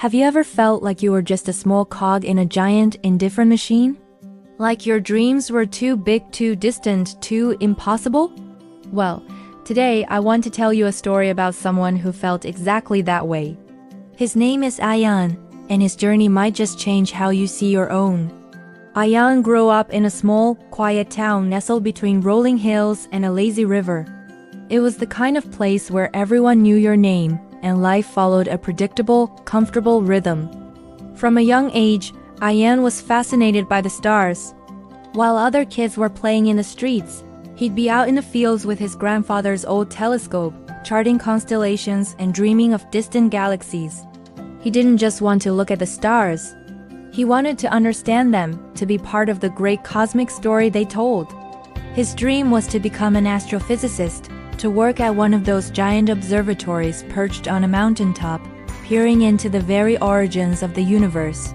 Have you ever felt like you were just a small cog in a giant, indifferent machine? Like your dreams were too big, too distant, too impossible? Well, today I want to tell you a story about someone who felt exactly that way. His name is Ayan, and his journey might just change how you see your own. Ayan grew up in a small, quiet town nestled between rolling hills and a lazy river. It was the kind of place where everyone knew your name, and life followed a predictable, comfortable rhythm. From a young age, Ayan was fascinated by the stars. While other kids were playing in the streets, he'd be out in the fields with his grandfather's old telescope, charting constellations and dreaming of distant galaxies. He didn't just want to look at the stars. He wanted to understand them, to be part of the great cosmic story they told. His dream was to become an astrophysicist, to work at one of those giant observatories perched on a mountaintop, peering into the very origins of the universe.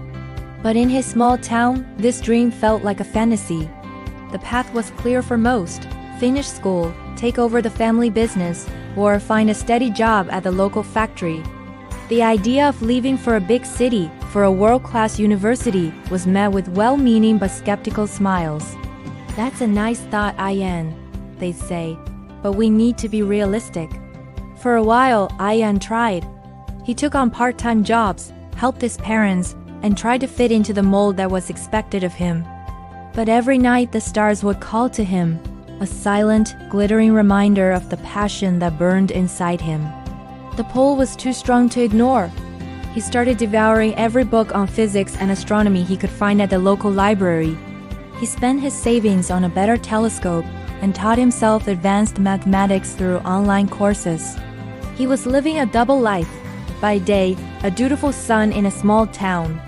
But in his small town, this dream felt like a fantasy. The path was clear for most: finish school, take over the family business, or find a steady job at the local factory. The idea of leaving for a big city, for a world-class university, was met with well-meaning but skeptical smiles. "That's a nice thought, Ayan," they'd say, "but we need to be realistic." For a while, Ayan tried. He took on part-time jobs, helped his parents, and tried to fit into the mold that was expected of him. But every night the stars would call to him, a silent, glittering reminder of the passion that burned inside him. The pull was too strong to ignore. He started devouring every book on physics and astronomy he could find at the local library. He spent his savings on a better telescope and taught himself advanced mathematics through online courses. He was living a double life. By day, a dutiful son in a small town.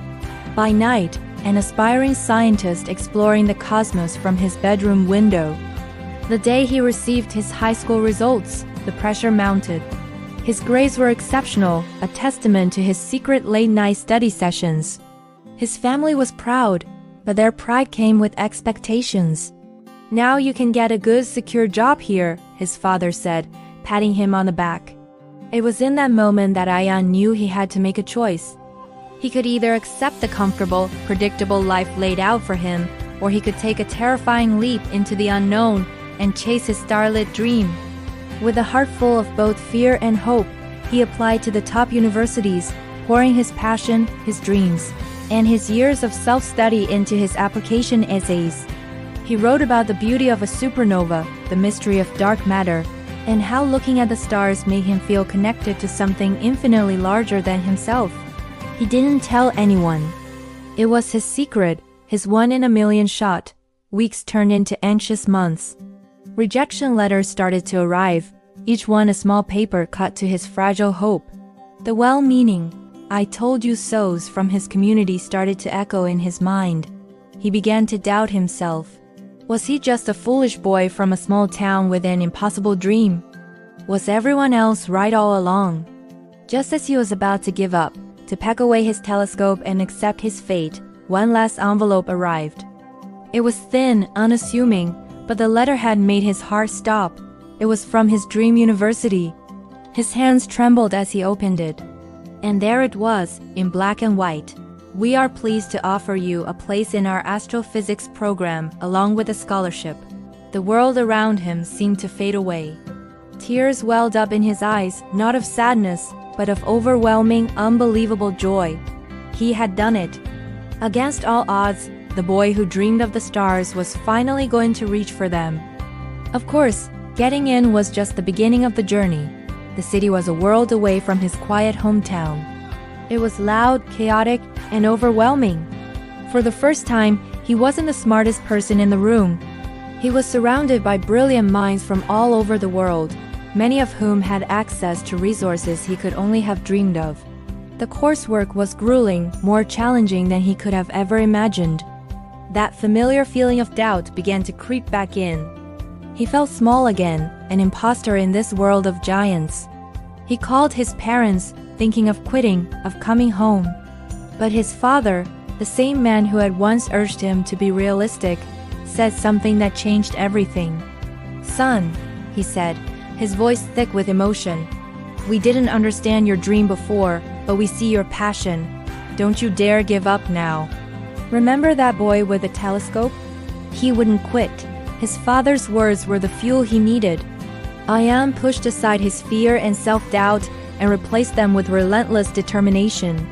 By night, an aspiring scientist exploring the cosmos from his bedroom window. The day he received his high school results, the pressure mounted. His grades were exceptional, a testament to his secret late-night study sessions. His family was proud, but their pride came with expectations. "Now you can get a good, secure job here," his father said, patting him on the back. It was in that moment that Ayan knew he had to make a choice. He could either accept the comfortable, predictable life laid out for him, or he could take a terrifying leap into the unknown and chase his starlit dream. With a heart full of both fear and hope, he applied to the top universities, pouring his passion, his dreams, and his years of self-study into his application essays. He wrote about the beauty of a supernova, the mystery of dark matter, and how looking at the stars made him feel connected to something infinitely larger than himself. He didn't tell anyone. It was his secret, his one-in-a-million shot. Weeks turned into anxious months. Rejection letters started to arrive, each one a small paper cut to his fragile hope. The well-meaning, "I told you so's" from his community started to echo in his mind. He began to doubt himself. Was he just a foolish boy from a small town with an impossible dream? Was everyone else right all along? Just as he was about to give up, to pack away his telescope and accept his fate, one last envelope arrived. It was thin, unassuming, but the letter had made his heart stop. It was from his dream university. His hands trembled as he opened it. And there it was, in black and white. "We are pleased to offer you a place in our astrophysics program, along with a scholarship." The world around him seemed to fade away. Tears welled up in his eyes, not of sadness, but of overwhelming, unbelievable joy. He had done it. Against all odds, the boy who dreamed of the stars was finally going to reach for them. Of course, getting in was just the beginning of the journey. The city was a world away from his quiet hometown. It was loud, chaotic, and overwhelming. For the first time, he wasn't the smartest person in the room. He was surrounded by brilliant minds from all over the world, many of whom had access to resources he could only have dreamed of. The coursework was grueling, more challenging than he could have ever imagined. That familiar feeling of doubt began to creep back in. He felt small again, an imposter in this world of giants. He called his parents, thinking of quitting, of coming home. But his father, the same man who had once urged him to be realistic, said something that changed everything. "Son," he said, his voice thick with emotion, "we didn't understand your dream before, but we see your passion. Don't you dare give up now. Remember that boy with the telescope? He wouldn't quit. His father's words were the fuel he needed. Ian pushed aside his fear and self-doubt and replaced them with relentless determination.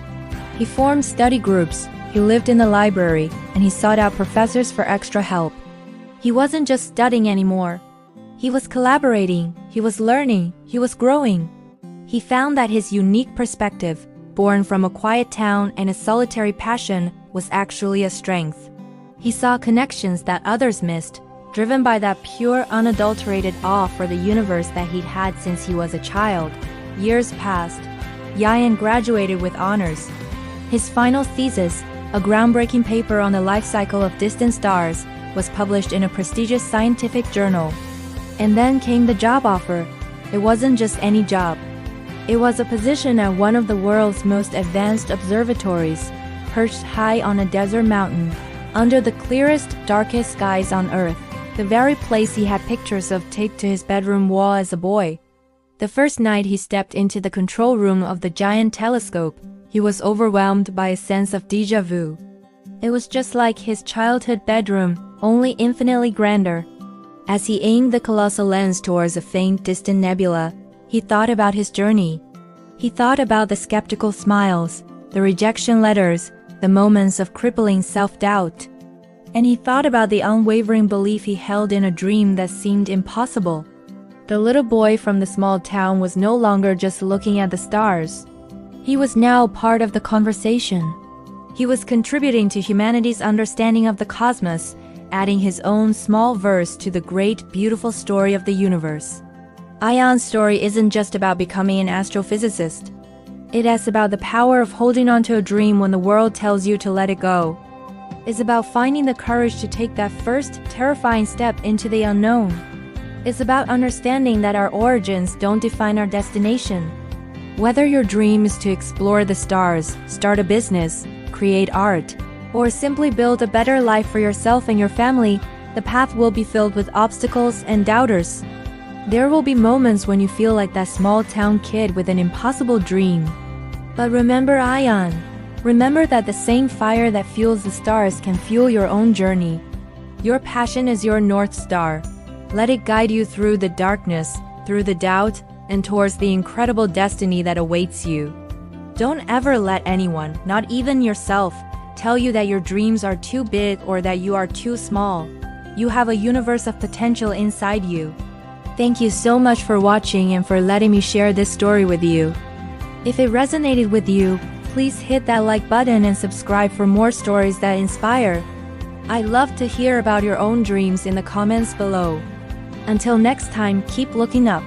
He formed study groups, he lived in the library, and he sought out professors for extra help. He wasn't just studying anymore. He was collaborating, he was learning, he was growing. He found that his unique perspective, born from a quiet town and a solitary passion, was actually a strength. He saw connections that others missed, driven by that pure, unadulterated awe for the universe that he'd had since he was a child. Years passed. Ian graduated with honors. His final thesis, a groundbreaking paper on the life cycle of distant stars, was published in a prestigious scientific journal. And then came the job offer. It wasn't just any job. It was a position at one of the world's most advanced observatories, perched high on a desert mountain, under the clearest, darkest skies on Earth, the very place he had pictures of taped to his bedroom wall as a boy. The first night he stepped into the control room of the giant telescope, he was overwhelmed by a sense of déjà vu. It was just like his childhood bedroom, only infinitely grander. As he aimed the colossal lens towards a faint, distant nebula, he thought about his journey. He thought about the skeptical smiles, the rejection letters, the moments of crippling self-doubt. And he thought about the unwavering belief he held in a dream that seemed impossible. The little boy from the small town was no longer just looking at the stars. He was now part of the conversation. He was contributing to humanity's understanding of the cosmos, adding his own small verse to the great, beautiful story of the universe. Ian's story isn't just about becoming an astrophysicist. It is about the power of holding on to a dream when the world tells you to let it go. It's about finding the courage to take that first, terrifying step into the unknown. It's about understanding that our origins don't define our destination. Whether your dream is to explore the stars, start a business, create art, or simply build a better life for yourself and your family, the path will be filled with obstacles and doubters. There will be moments when you feel like that small-town kid with an impossible dream. But remember Ian. Remember that the same fire that fuels the stars can fuel your own journey. Your passion is your North Star. Let it guide you through the darkness, through the doubt, and towards the incredible destiny that awaits you. Don't ever let anyone, not even yourself, tell you that your dreams are too big or that you are too small. You have a universe of potential inside you. Thank you so much for watching and for letting me share this story with you. If it resonated with you, please hit that like button and subscribe for more stories that inspire. I'd love to hear about your own dreams in the comments below. Until next time, keep looking up.